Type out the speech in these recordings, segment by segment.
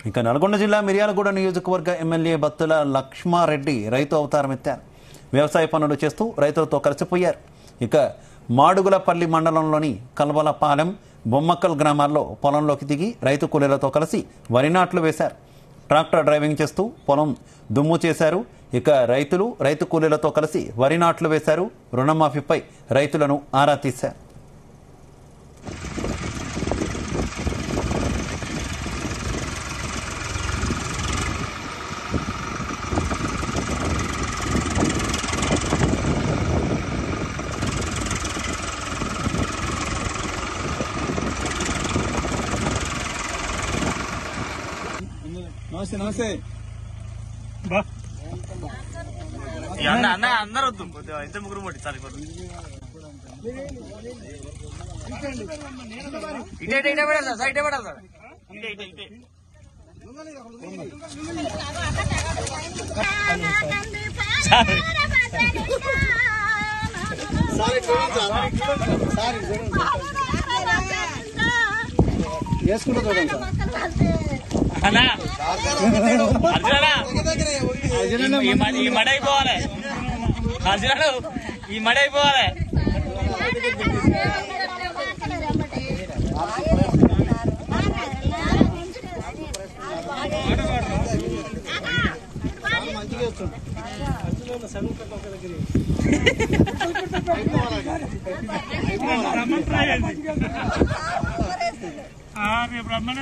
ఇక నల్గొండ జిల్లా మిర్యాలగూడ నియోజకవర్గ ఎమ్మెల్యే బత్తుల లక్ష్మారెడ్డి రైతు అవతారం ఎత్తారు. వ్యవసాయ పనులు చేస్తూ రైతులతో కలిసిపోయారు. ఇక మాడుగులపల్లి మండలంలోని కల్వలపాలెం, బొమ్మక్కల్ గ్రామాల్లో పొలంలోకి దిగి రైతు కూలీలతో కలిసి వరి నాట్లు వేశారు. ట్రాక్టర్ డ్రైవింగ్ చేస్తూ పొలం దుమ్ము చేశారు. ఇక రైతు కూలీలతో కలిసి వరి నాట్లు వేశారు. రుణమాఫీపై రైతులను ఆరా తీశారు. నమస్తే నమస్తే అందరూ వద్దు, ఇద్దరు ముగ్గురు మొట్టి సరిపోతుంది. ఇటే పడాలి సార్, ఇటే పడాలి సార్, ఇటే ఇటే ఇటే వేసుకుంటూ చూడండి సార్. ఈ మడ అయిపోవాలి, ఈ మడ అయిపోవాలి. మంచిగా వస్తుంది. బ్రహ్మణ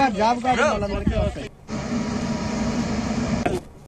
జాబ్ కార్డ్ వాళ్ళందరికీ వస్తాయి.